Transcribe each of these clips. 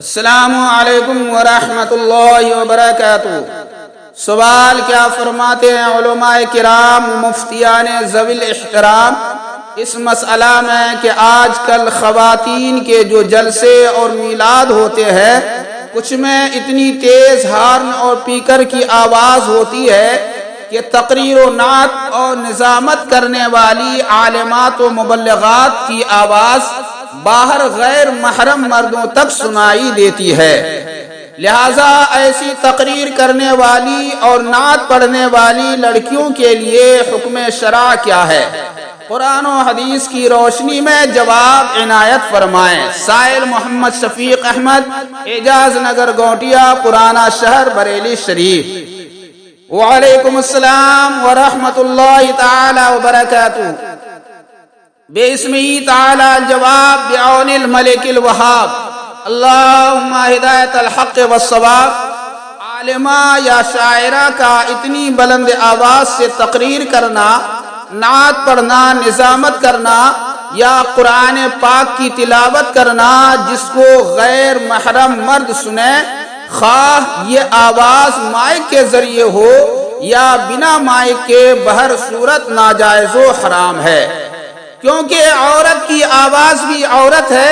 السلام علیکم ورحمۃ اللہ وبرکاتہ۔ سوال کیا فرماتے ہیں علماء کرام مفتیان ذوی الاحترام اس مسئلہ میں کہ آج کل خواتین کے جو جلسے اور میلاد ہوتے ہیں کچھ میں اتنی تیز ہارن اور پیکر کی آواز ہوتی ہے کہ تقریر و نعت اور نظامت کرنے والی عالمات و مبلغات کی آواز باہر غیر محرم مردوں تک سنائی دیتی ہے، لہذا ایسی تقریر کرنے والی اور نعت پڑھنے والی لڑکیوں کے لیے حکم شرع کیا ہے؟ قرآن و حدیث کی روشنی میں جواب عنایت فرمائیں۔ سائل محمد شفیق احمد، اعجاز نگر گوٹیا، پرانا شہر، بریلی شریف۔ وعلیکم السلام ورحمۃ اللہ تعالی وبرکاتہ۔ بِاسْمِهِ تعالی الجواب بعون الملک الوہاب۔ اللہم ہدایت الحق والصواب۔ عالمہ یا شاعرہ کا اتنی بلند آواز سے تقریر کرنا، نعت پڑھنا، نظامت کرنا یا قرآن پاک کی تلاوت کرنا جس کو غیر محرم مرد سنے، خواہ یہ آواز مائک کے ذریعے ہو یا بنا مائک کے، بہر صورت ناجائز و حرام ہے، کیونکہ عورت کی آواز بھی عورت ہے،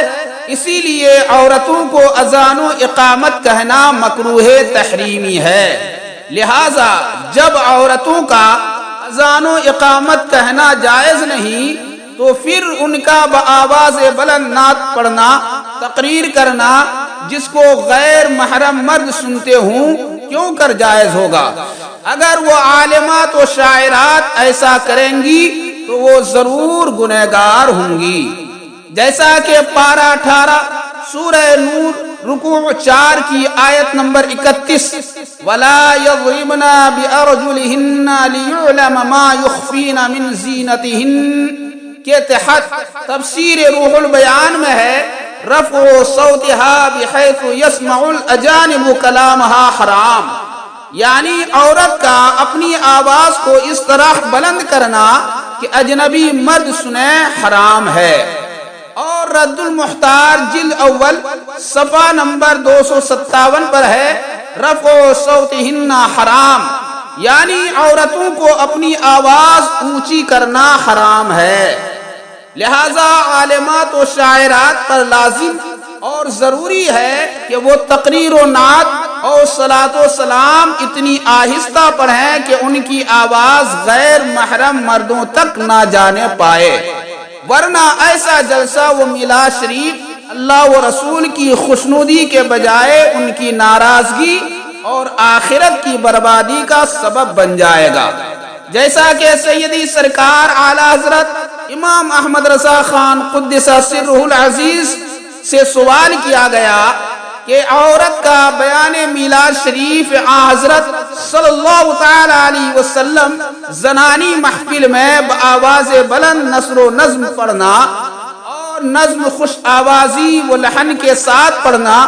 اسی لیے عورتوں کو اذان و اقامت کہنا مکروہ تحریمی ہے۔ لہذا جب عورتوں کا اذان و اقامت کہنا جائز نہیں تو پھر ان کا بآواز بلند نعت پڑھنا، تقریر کرنا جس کو غیر محرم مرد سنتے ہوں کیوں کر جائز ہوگا؟ اگر وہ عالمات و شاعرات ایسا کریں گی تو وہ ضرور گنہگار ہوں گی، جیسا کہ پارہ 18 سورہ نور رکوع 4 کی آیت نمبر 31 وَلَا يَضْرِبْنَ بِأَرْجُلِهِنَّ لِيُعْلَمَ مَا يُخْفِينَ مِنْ زِينَتِهِنَّ کے تحت تفسیر روح البیان میں ہے رفع صوتها بحيث يسمع الأجانب كلامها حرام، یعنی عورت کا اپنی آواز کو اس طرح بلند کرنا کہ اجنبی مرد سنے حرام ہے۔ اور رد المحتار جلد اول صفحہ نمبر 257 پر ہے رفع صوتہن حرام، یعنی عورتوں کو اپنی آواز اونچی کرنا حرام ہے۔ لہذا عالمات و شاعرات پر لازم اور ضروری ہے کہ وہ تقریر و نعت اور صلاۃ و سلام اتنی آہستہ پڑھیں کہ ان کی آواز غیر محرم مردوں تک نہ جانے پائے، ورنہ ایسا جلسہ و میلاد شریف اللہ و رسول کی خوشنودی کے بجائے ان کی ناراضگی اور آخرت کی بربادی کا سبب بن جائے گا، جیسا کہ سیدی سرکار اعلیٰ حضرت امام احمد رضا خان قدس سرہ العزیز سے سوال کیا گیا کہ عورت کا بیان میلاد شریف حضرت صلی اللہ تعالی علیہ وسلم زنانی محفل میں بآواز بلند نثر و نظم پڑھنا اور نظم خوش آوازی و لحن کے ساتھ پڑھنا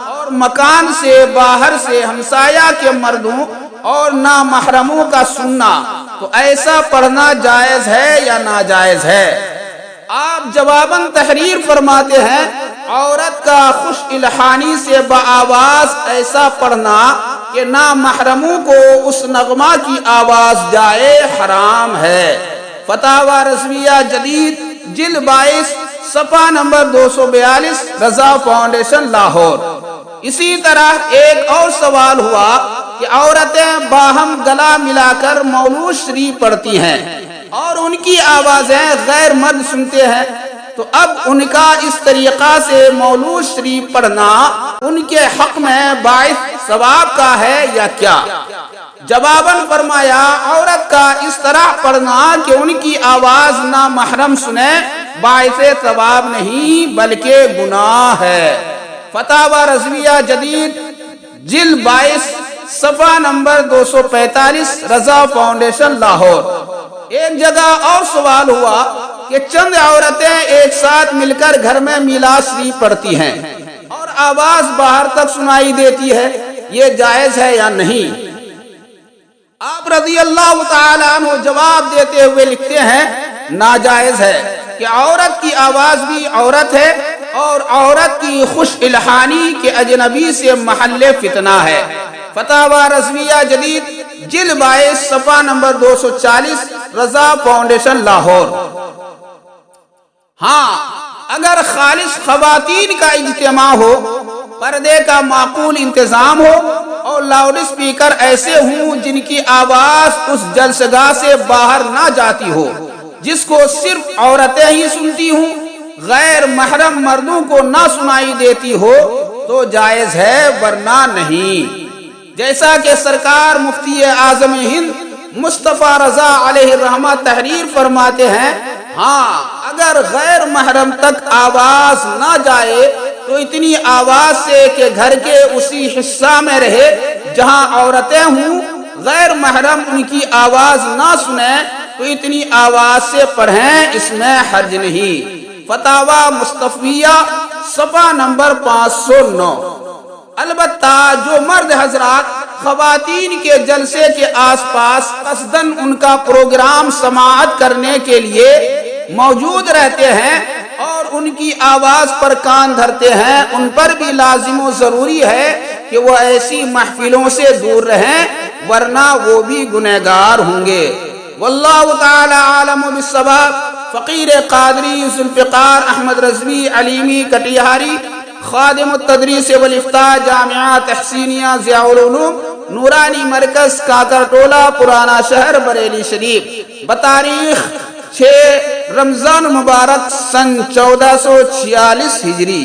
اور مکان سے باہر سے ہمسایہ کے مردوں اور نامحرموں کا سننا، تو ایسا پڑھنا جائز ہے یا ناجائز ہے؟ آپ جواباً تحریر فرماتے ہیں عورت کا خوش الحانی سے بآواز ایسا پڑھنا کہ نامحرموں کو اس نغمہ کی آواز جائے حرام ہے۔ فتاوی رضویہ جدید جلد 22 صفحہ نمبر 242 رضا فاؤنڈیشن لاہور۔ اسی طرح ایک اور سوال ہوا کہ عورتیں باہم گلا ملا کر مولود شریف پڑھتی ہیں اور ان کی آوازیں غیر مرد سنتے ہیں، تو اب ان کا اس طریقہ سے مولود شریف پڑھنا ان کے حق میں باعث ثواب کا ہے یا کیا؟ جواباً فرمایا عورت کا اس طرح پڑھنا کہ ان کی آواز نامحرم سنے باعث ثواب نہیں بلکہ گناہ ہے۔ فتاوی رضویہ جدید جلد 22 صفحہ نمبر 245 رضا فاؤنڈیشن لاہور۔ ایک جگہ اور سوال ہوا کہ چند عورتیں ایک ساتھ مل کر گھر میں میلاد شریف پڑھتی ہیں اور آواز باہر تک سنائی دیتی ہے، یہ جائز ہے یا نہیں؟ آپ رضی اللہ تعالیٰ عنہ جواب دیتے ہوئے لکھتے ہیں ناجائز ہے کہ عورت کی آواز بھی عورت ہے اور عورت کی خوش الحانی کے اجنبی سے محل فتنہ ہے۔ فتاوی رضویہ جدید جلد 22 صفحہ نمبر 240 رضا فاؤنڈیشن لاہور۔ ہاں اگر خالص خواتین کا اجتماع ہو، پردے کا معقول انتظام ہو اور لاؤڈ اسپیکر ایسے ہوں جن کی آواز اس جلسگاہ سے باہر نہ جاتی ہو، جس کو صرف عورتیں ہی سنتی ہوں، غیر محرم مردوں کو نہ سنائی دیتی ہو تو جائز ہے، ورنہ نہیں۔ جیسا کہ سرکار مفتی اعظم ہند مصطفیٰ رضا علیہ الرحمہ تحریر فرماتے ہیں، ہاں اگر غیر محرم تک آواز نہ جائے تو اتنی آواز سے کہ گھر کے اسی حصہ میں رہے جہاں عورتیں ہوں، غیر محرم ان کی آواز نہ سنیں تو اتنی آواز سے پڑھیں، اس میں حرج نہیں۔ فتاوی مصطفیہ صفحہ نمبر 509۔ البتہ جو مرد حضرات خواتین کے جلسے کے آس پاس قصداً ان کا پروگرام سماعت کرنے کے لیے موجود رہتے ہیں اور ان کی آواز پر کان دھرتے ہیں، ان پر بھی لازم و ضروری ہے کہ وہ ایسی محفلوں سے دور رہیں، ورنہ وہ بھی گنہگار ہوں گے۔ واللہ تعالی عالم بالصواب۔ فقیر قادری ذوالفقار احمد رضوی علیمی کٹیہاری، خادم التدریس والافتاء جامعہ تحسینیہ ضیاء العلوم نورانی مرکز کاکر ٹولہ پرانا شہر بریلی شریف، بتاریخ 6 رمضان مبارک سن 1446 ہجری۔